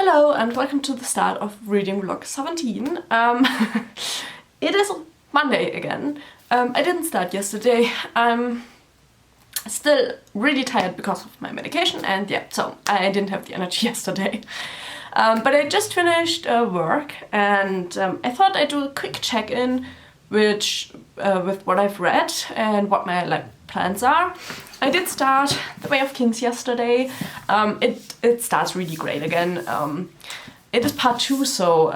Hello and welcome to the start of reading vlog 17. It is Monday again. I didn't start yesterday. I'm still really tired because of my medication and yeah, so I didn't have the energy yesterday. But I just finished work and I thought I'd do a quick check-in with what I've read and what my plans are. I did start The Way of Kings yesterday. It starts really great again. It is part 2, so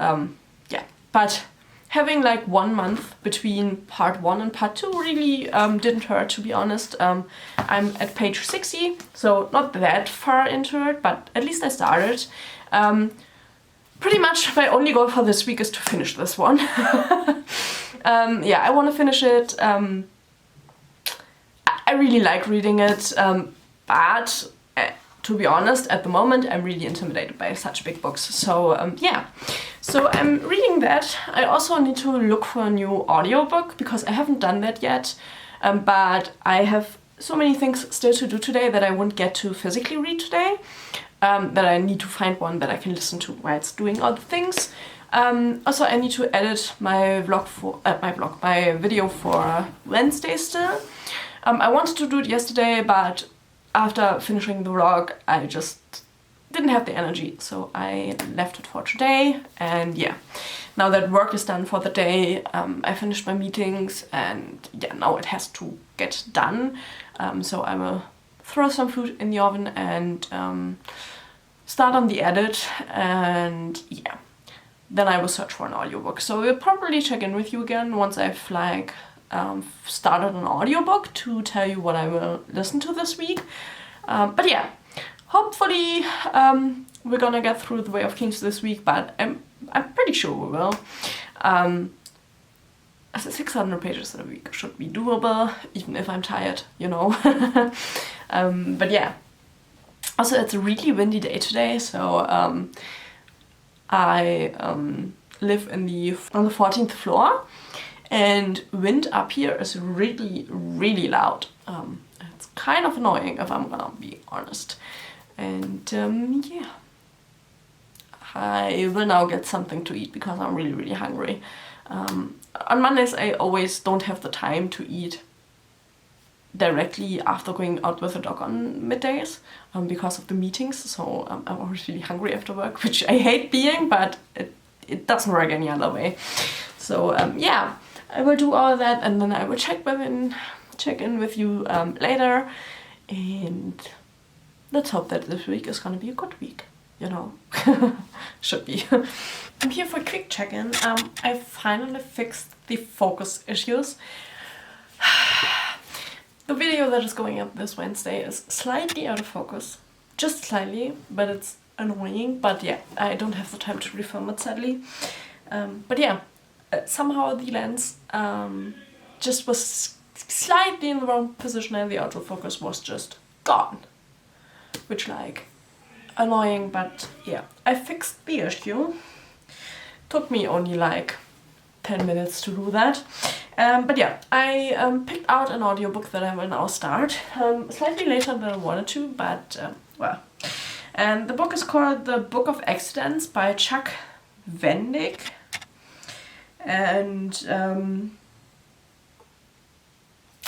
yeah. But having 1 month between part 1 and part 2 really didn't hurt, to be honest. I'm at page 60, so not that far into it, but at least I started. Pretty much my only goal for this week is to finish this one. Yeah, I want to finish it. I really like reading it, but to be honest, at the moment I'm really intimidated by such big books. So yeah, so I'm reading that. I also need to look for a new audiobook because I haven't done that yet, but I have so many things still to do today that I won't get to physically read today, that I need to find one that I can listen to while it's doing all the things. Also, I need to edit my my video for Wednesday still. I wanted to do it yesterday, but after finishing the vlog, I just didn't have the energy, so I left it for today. And yeah, now that work is done for the day, I finished my meetings, and yeah, now it has to get done. So I will throw some food in the oven and start on the edit, and yeah, then I will search for an audiobook. So we'll probably check in with you again once I've started an audiobook to tell you what I will listen to this week. But yeah, hopefully we're gonna get through The Way of Kings this week, but I'm pretty sure we will. 600 pages in a week should be doable, even if I'm tired, you know. But yeah, also it's a really windy day today, so I live on the 14th floor. And wind up here is really, really loud. It's kind of annoying if I'm gonna be honest. And yeah, I will now get something to eat because I'm really, really hungry. On Mondays I always don't have the time to eat directly after going out with the dog on middays because of the meetings. So I'm always really hungry after work, which I hate being, but it doesn't work any other way. So yeah, I will do all of that and then I will check in with you later, and let's hope that this week is gonna be a good week, you know. Should be. I'm here for a quick check-in. I finally fixed the focus issues. The video that is going up this Wednesday is slightly out of focus, just slightly, but it's annoying. But yeah, I don't have the time to refilm it sadly. But yeah. Somehow the lens just was slightly in the wrong position and the autofocus was just gone. Which annoying, but yeah. I fixed the issue. Took me only 10 minutes to do that. But yeah, I picked out an audiobook that I will now start. Slightly later than I wanted to, but well. And the book is called The Book of Accidents by Chuck Wendig. And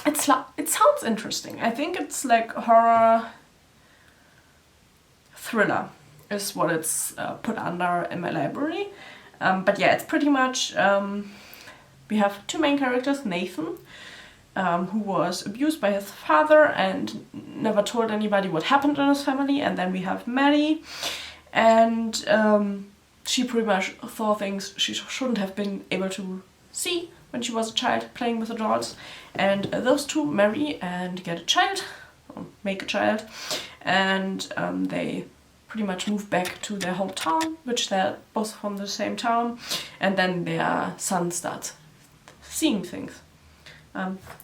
it sounds interesting. I think it's horror thriller is what it's put under in my library. But yeah, it's pretty much we have two main characters. Nathan, who was abused by his father and never told anybody what happened in his family, and then we have Maddie, and she pretty much saw things she shouldn't have been able to see when she was a child playing with the dolls. And those two marry and get a child, or make a child, and they pretty much move back to their hometown, which they're both from the same town, and then their son starts seeing things.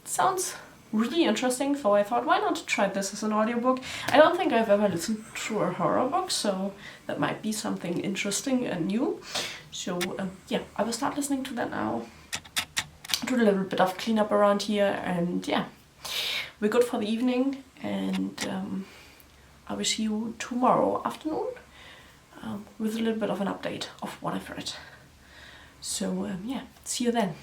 Sounds really interesting, so I thought, why not try this as an audiobook? I don't think I've ever listened to a horror book, so that might be something interesting and new. So yeah, I will start listening to that now. Do a little bit of cleanup around here, and yeah, we're good for the evening, and I will see you tomorrow afternoon. with a little bit of an update of what I've read. So yeah, see you then.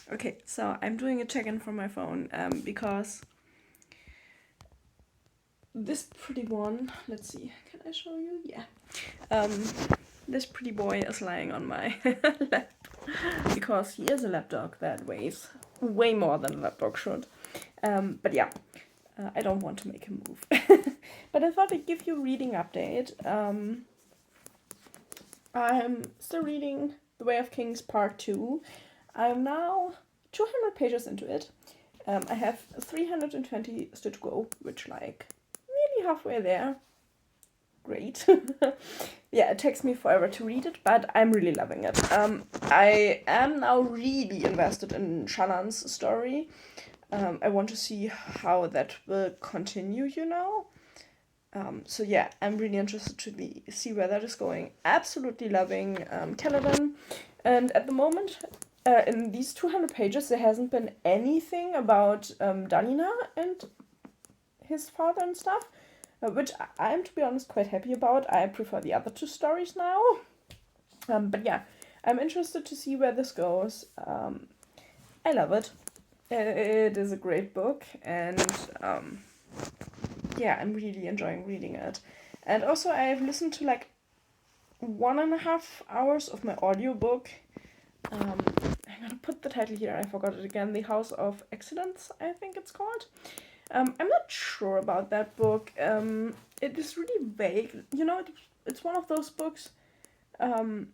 Okay, so I'm doing a check-in from my phone because this pretty one, let's see, can I show you? Yeah. This pretty boy is lying on my lap because he is a lapdog that weighs way more than a lapdog should. But yeah, I don't want to make him move. But I thought I'd give you a reading update. I'm still reading The Way of Kings Part 2. I'm now 200 pages into it. I have 320 still to go, which like nearly halfway there. Great. Yeah, it takes me forever to read it, but I'm really loving it. I am now really invested in Shannon's story. I want to see how that will continue, you know. So yeah, I'm really interested to see where that is going. Absolutely loving Caliban. And at the moment, in these 200 pages, there hasn't been anything about Dalina and his father and stuff, which I'm, to be honest, quite happy about. I prefer the other two stories now. But yeah, I'm interested to see where this goes. I love it. It is a great book, and yeah, I'm really enjoying reading it. And also, I've listened to like 1.5 hours of my audiobook. I'm gonna put the title here, I forgot it again. The House of Excellence, I think it's called. I'm not sure about that book. It is really vague. You know, it's one of those books that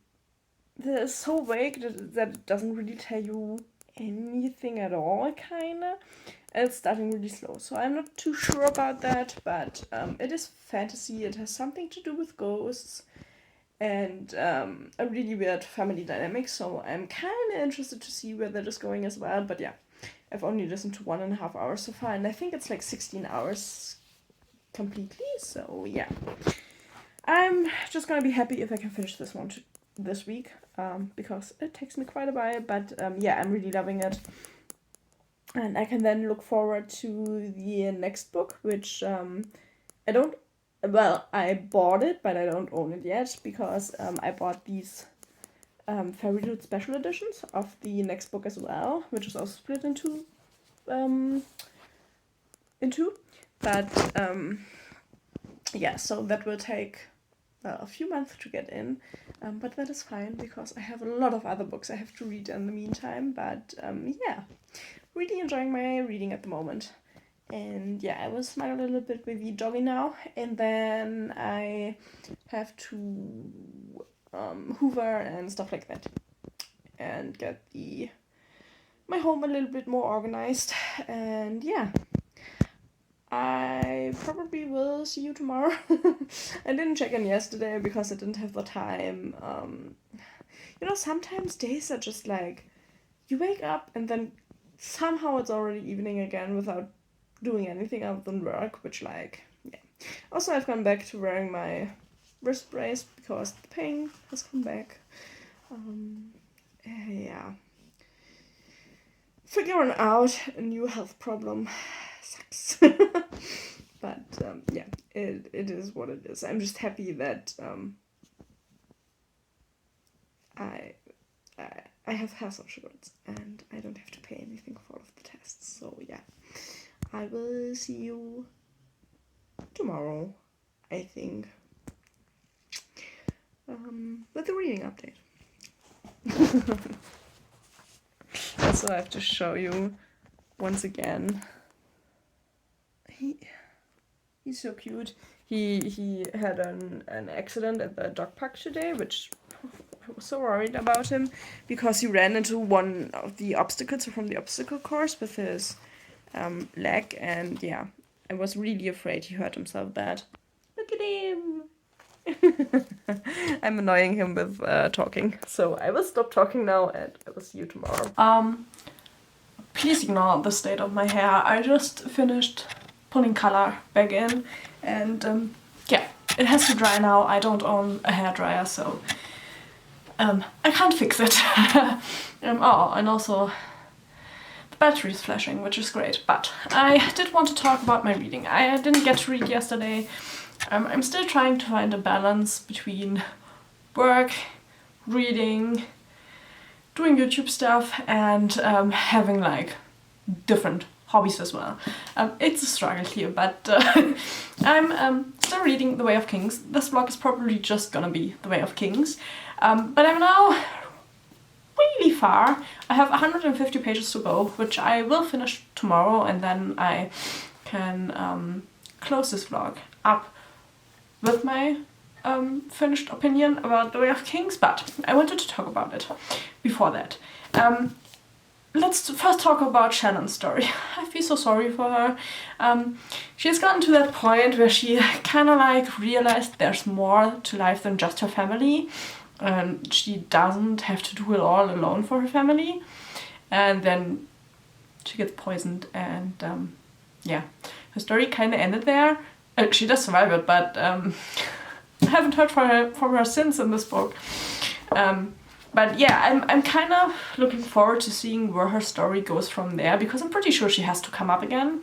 is so vague that it doesn't really tell you anything at all, kinda. And it's starting really slow, so I'm not too sure about that, but it is fantasy. It has something to do with ghosts and a really weird family dynamic, so I'm kind of interested to see where that is going as well. But yeah, I've only listened to 1.5 hours so far, and I think it's like 16 hours completely, so yeah. I'm just gonna be happy if I can finish this one this week, because it takes me quite a while, but yeah, I'm really loving it. And I can then look forward to the next book, which I don't... Well, I bought it, but I don't own it yet, because I bought these Fairy Loot special editions of the next book as well, which is also split into but yeah, so that will take a few months to get in, but that is fine because I have a lot of other books I have to read in the meantime. But yeah, really enjoying my reading at the moment. And yeah, I will smile a little bit with the doggy now, and then I have to hoover and stuff like that, and get my home a little bit more organized. And yeah, I probably will see you tomorrow. I didn't check in yesterday because I didn't have the time. You know, sometimes days are just like, you wake up and then somehow it's already evening again without doing anything other than work, which like, yeah. Also, I've gone back to wearing my wrist brace because the pain has come back. Yeah. Figuring out a new health problem sucks. But yeah, it is what it is. I'm just happy that I have health insurance and I don't have to pay anything for all of the tests. So yeah, I will see you tomorrow, I think, with the reading update. So I have to show you once again. He's so cute. He had an accident at the dog park today, which I was so worried about him because he ran into one of the obstacles from the obstacle course with his leg, and yeah, I was really afraid he hurt himself bad. Look at him! I'm annoying him with talking, so I will stop talking now and I will see you tomorrow. Please ignore the state of my hair. I just finished putting color back in, and yeah, it has to dry now. I don't own a hairdryer, so I can't fix it. Oh, and also the battery is flashing, which is great, but I did want to talk about my reading. I didn't get to read yesterday. I'm still trying to find a balance between work, reading, doing YouTube stuff, and having like different hobbies as well. It's a struggle here, but I'm still reading The Way of Kings. This vlog is probably just gonna be The Way of Kings, but I'm now really far. I have 150 pages to go, which I will finish tomorrow, and then I can close this vlog up with my finished opinion about The Way of Kings, but I wanted to talk about it before that. Let's first talk about Shannon's story. I feel so sorry for her. She has gotten to that point where she kind of like realized there's more to life than just her family, and she doesn't have to do it all alone for her family. And then she gets poisoned, and yeah, her story kind of ended there. She does survive it, but I haven't heard from her since in this book. But yeah, I'm kind of looking forward to seeing where her story goes from there, because I'm pretty sure she has to come up again.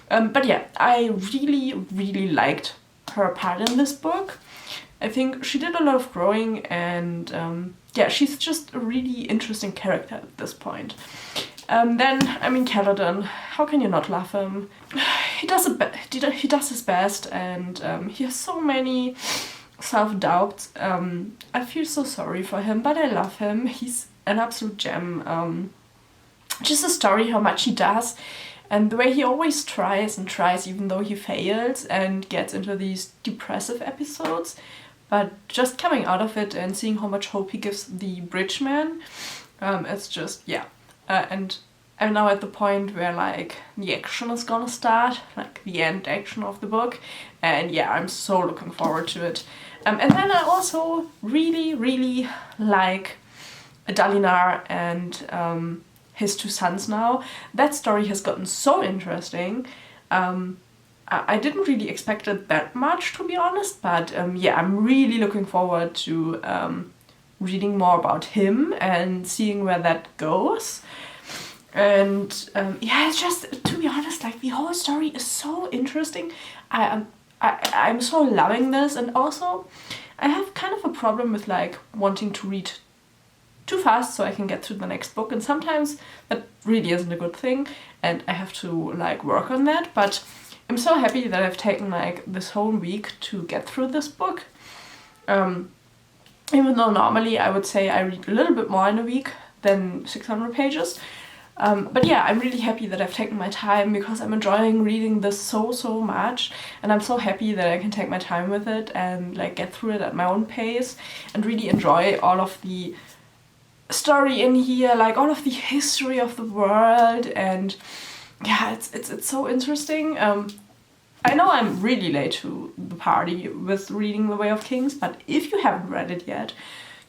But yeah, I really, really liked her part in this book. I think she did a lot of growing, and yeah, she's just a really interesting character at this point. Then, I mean, Caledon, how can you not love him? He does his best, and he has so many self-doubts. I feel so sorry for him, but I love him. He's an absolute gem. Just the story, how much he does, and the way he always tries and tries even though he fails and gets into these depressive episodes, but just coming out of it and seeing how much hope he gives the Bridgeman, it's just, yeah. And I'm now at the point where like the action is gonna start, like the end action of the book, and yeah, I'm so looking forward to it. And then I also really, really like Dalinar and his two sons now. That story has gotten so interesting. I didn't really expect it that much, to be honest, but yeah, I'm really looking forward to reading more about him and seeing where that goes. And yeah, it's just, to be honest, like the whole story is so interesting. I'm so loving this, and also I have kind of a problem with like wanting to read too fast so I can get through the next book, and sometimes that really isn't a good thing, and I have to like work on that. But I'm so happy that I've taken like this whole week to get through this book. Even though normally I would say I read a little bit more in a week than 600 pages. But yeah, I'm really happy that I've taken my time, because I'm enjoying reading this so much, and I'm so happy that I can take my time with it and like get through it at my own pace and really enjoy all of the story in here, like all of the history of the world, and yeah, it's so interesting. I know I'm really late to the party with reading The Way of Kings, but if you haven't read it yet,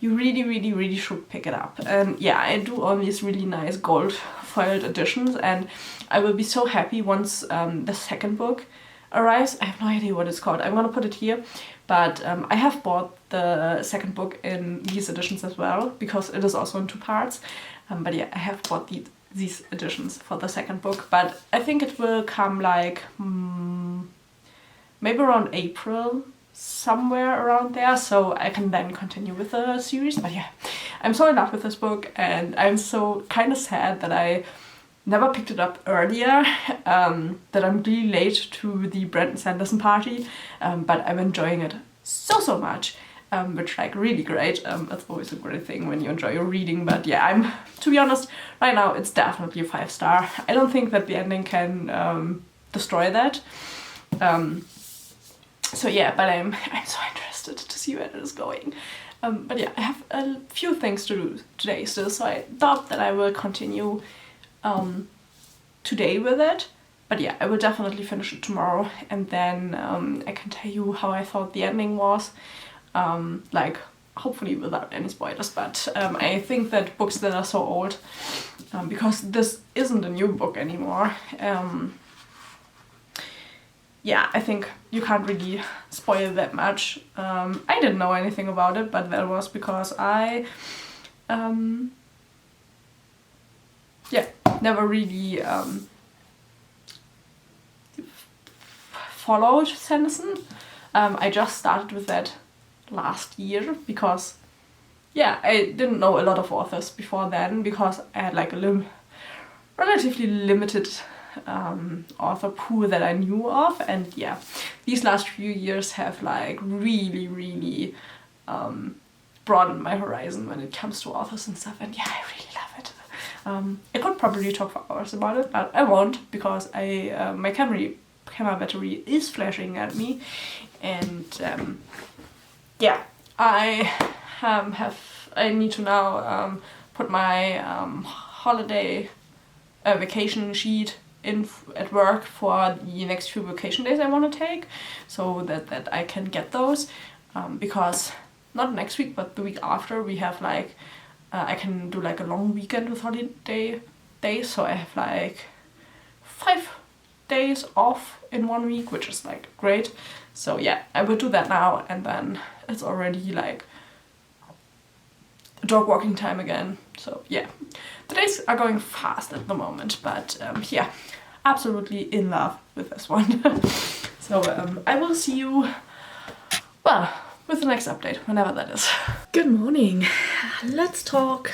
you really should pick it up. Yeah, I do own these really nice gold foiled editions, and I will be so happy once the second book arrives. I have no idea what it's called. I'm gonna put it here, but I have bought the second book in these editions as well, because it is also in 2 parts. But yeah, I have bought these editions for the second book, but I think it will come like maybe around April, somewhere around there, so I can then continue with the series. But yeah, I'm so in love with this book, and I'm so kind of sad that I never picked it up earlier, that I'm really late to the Brandon Sanderson party, but I'm enjoying it so much, which like really great. That's always a great thing when you enjoy your reading. But yeah, to be honest, right now it's definitely a 5-star. I don't think that the ending can destroy that. So yeah, but I'm so interested to see where it is going. But yeah, I have a few things to do today still, so I thought that I will continue today with it. But yeah, I will definitely finish it tomorrow, and then I can tell you how I thought the ending was, like hopefully without any spoilers. But I think that books that are so old, because this isn't a new book anymore, yeah, I think you can't really spoil that much. I didn't know anything about it, but that was because I never really followed Sanderson. I just started with that last year because yeah, I didn't know a lot of authors before then, because I had like a relatively limited author pool that I knew of. And yeah, these last few years have like really broadened my horizon when it comes to authors and stuff, and yeah, I really love it. I could probably talk for hours about it, but I won't, because my camera battery is flashing at me, and yeah, I need to now put my holiday vacation sheet in at work for the next few vacation days I want to take, so that I can get those, because not next week but the week after we have like I can do like a long weekend with holiday days, so I have like 5 days off in 1 week, which is like great. So yeah, I will do that now, and then it's already like dog walking time again. So yeah, the days are going fast at the moment, but yeah, absolutely in love with this one. So I will see you, well, with the next update, whenever that is. Good morning. Let's talk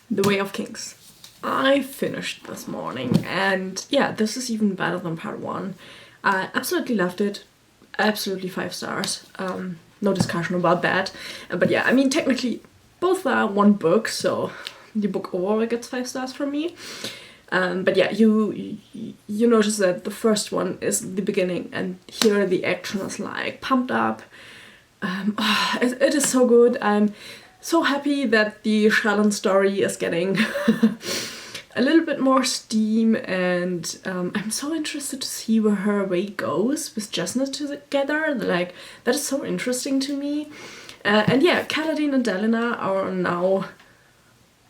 The Way of Kings. I finished this morning, and yeah, this is even better than part 1. I absolutely loved it. Absolutely 5 stars. No discussion about that. But yeah, I mean, technically both are one book, so the book overall gets 5 stars from me. But yeah, you notice that the first one is the beginning, and here the action is like pumped up. It is so good. I'm so happy that the Shallan story is getting a little bit more steam, and I'm so interested to see where her way goes with Jesna together. Like, that is so interesting to me. And yeah, Kaladin and Dalinar are now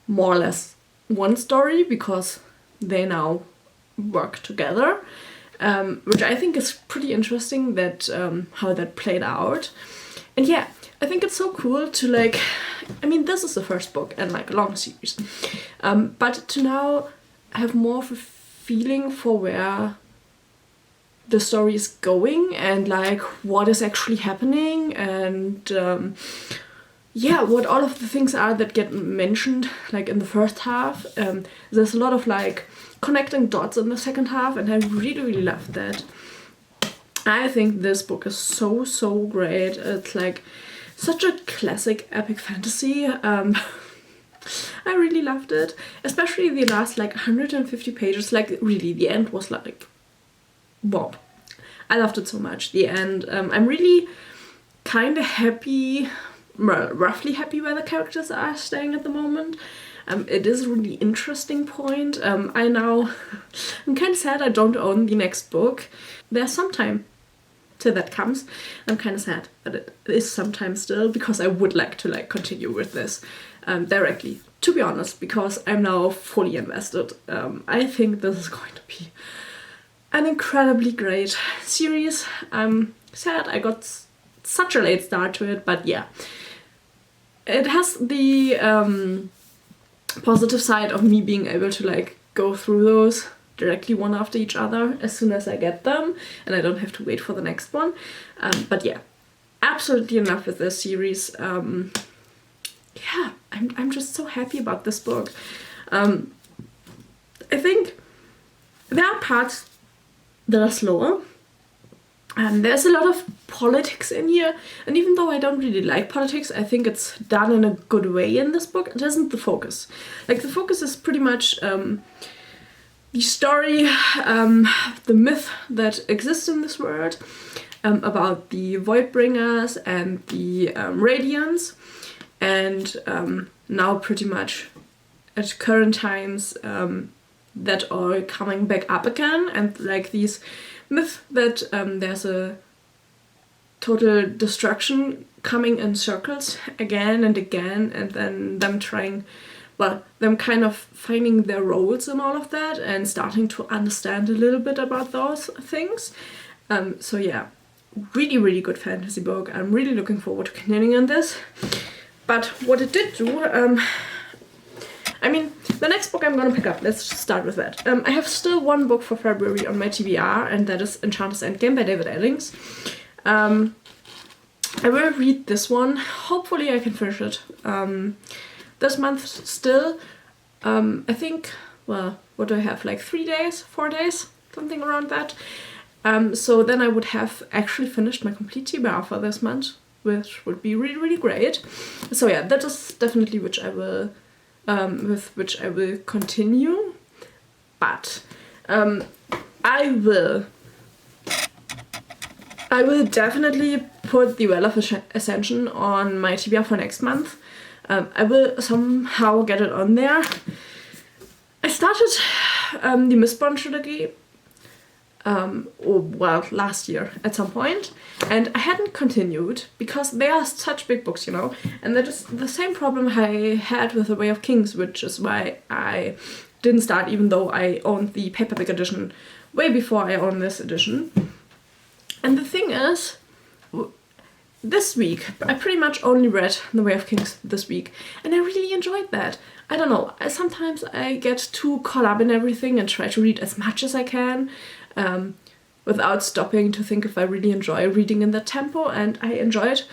more or less one story, because they now work together, which I think is pretty interesting, that how that played out. And yeah, I think it's so cool to like, I mean, this is the first book and like a long series, but to now have more of a feeling for where the story is going, and like what is actually happening, and yeah, what all of the things are that get mentioned like in the first half. There's a lot of like connecting dots in the second half, and I really loved that. I think this book is so great. It's like such a classic epic fantasy. I really loved it, especially the last like 150 pages. Like really, the end was like, wow, I loved it so much. The end, I'm really kind of happy, well, roughly happy where the characters are staying at the moment. It is a really interesting point. I'm kind of sad I don't own the next book. There's some time till that comes. I'm kind of sad, but it is sometime still, because I would like to like continue with this directly, to be honest, because I'm now fully invested. I think this is going to be an incredibly great series. I'm sad I got such a late start to it, but yeah, it has the positive side of me being able to like go through those directly one after each other as soon as I get them, and I don't have to wait for the next one. But yeah, absolutely in love with this series. Yeah, I'm just so happy about this book. I think there are parts that are slower. There's a lot of politics in here, and even though I don't really like politics, I think it's done in a good way in this book. It isn't the focus. Like, the focus is pretty much the story, the myth that exists in this world, about the Voidbringers and the Radiants, and now pretty much at current times that are coming back up again, and like these myth that there's a total destruction coming in circles again and again, and then them kind of finding their roles in all of that and starting to understand a little bit about those things. So yeah, really, really good fantasy book. I'm really looking forward to continuing on this. But what it did do, I mean, the next book I'm gonna pick up, let's just start with that. I have still one book for February on my TBR, and that is Enchanter's Endgame by David Eddings. I will read this one. Hopefully I can finish it this month still. I think, well, what do I have, like 3 days, 4 days, something around that. So then I would have actually finished my complete TBR for this month, which would be really, really great. So yeah, that is definitely which I will with which I will continue, but I will definitely put the Well of Ascension on my TBR for next month. I will somehow get it on there. I started the Mistborn trilogy last year at some point, and I hadn't continued because they are such big books, you know, and that is the same problem I had with The Way of Kings, which is why I didn't start, even though I owned the paperback edition way before I owned this edition. And the thing is, this week I pretty much only read The Way of Kings this week, and I really enjoyed that. I don't know, sometimes I get too caught up in everything and try to read as much as I can, without stopping to think if I really enjoy reading in that tempo, and I enjoyed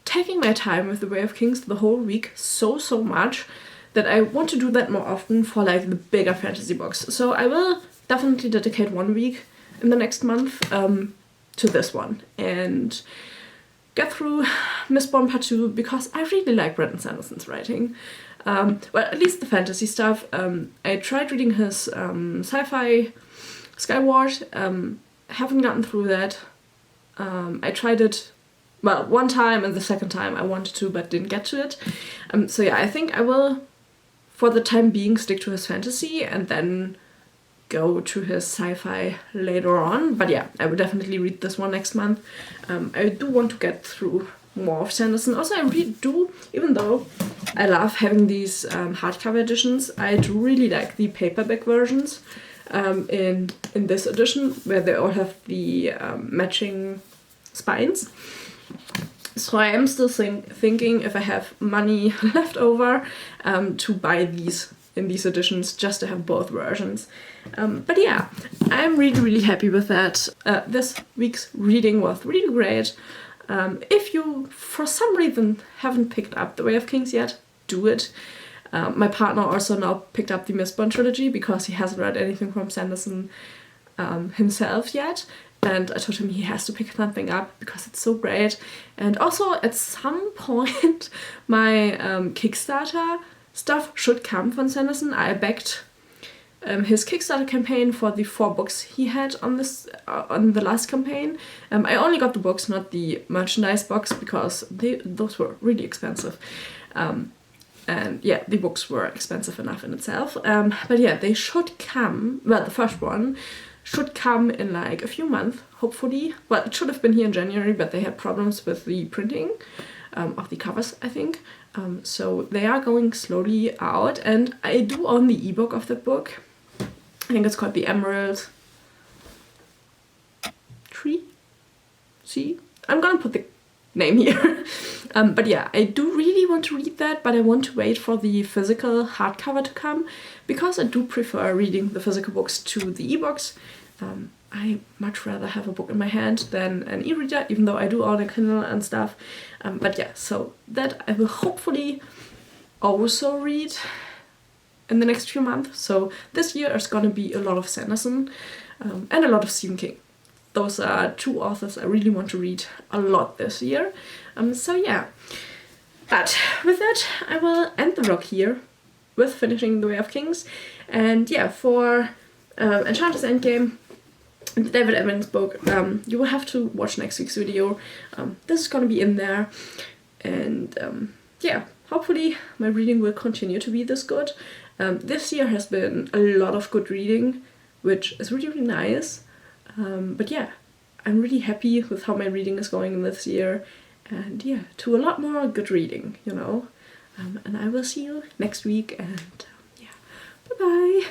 taking my time with The Way of Kings the whole week so much that I want to do that more often for like the bigger fantasy books. So I will definitely dedicate 1 week in the next month to this one and get through Mistborn Part 2, because I really like Brandon Sanderson's writing. Well, at least the fantasy stuff. I tried reading his sci-fi Skyward, haven't gotten through that. I tried it, well, one time, and the second time I wanted to but didn't get to it. So yeah, I think I will, for the time being, stick to his fantasy and then go to his sci-fi later on. But yeah, I will definitely read this one next month. I do want to get through more of Sanderson. Also, I really do, even though I love having these hardcover editions, I do really like the paperback versions. In this edition, where they all have the matching spines. So I am still thinking if I have money left over to buy these in these editions, just to have both versions. But yeah, I'm really, really happy with that. This week's reading was really great. If you, for some reason, haven't picked up The Way of Kings yet, do it. My partner also now picked up the Mistborn trilogy because he hasn't read anything from Sanderson himself yet, and I told him he has to pick something up because it's so great. And also, at some point, my Kickstarter stuff should come from Sanderson. I backed his Kickstarter campaign for the 4 books he had on this on the last campaign. I only got the books, not the merchandise box, because those were really expensive. And yeah, the books were expensive enough in itself. But yeah, they should come, well, the first one should come in like a few months, hopefully. Well, it should have been here in January, but they had problems with the printing of the covers, I think. So they are going slowly out, and I do own the ebook of that book. I think it's called The Emerald Tree? See? I'm gonna put the name here. But yeah, I do really want to read that, but I want to wait for the physical hardcover to come, because I do prefer reading the physical books to the ebooks. I much rather have a book in my hand than an e-reader, even though I do own a Kindle and stuff. But yeah, so that I will hopefully also read in the next few months. So this year is gonna be a lot of Sanderson and a lot of Stephen King. Those are two authors I really want to read a lot this year. So yeah. But with that, I will end the vlog here with finishing The Way of Kings. And yeah, for Enchantress Endgame, the David Evans book, you will have to watch next week's video. This is gonna be in there. And yeah, hopefully my reading will continue to be this good. This year has been a lot of good reading, which is really, really nice. But yeah, I'm really happy with how my reading is going this year. And yeah, to a lot more good reading, you know. And I will see you next week, and yeah, bye-bye!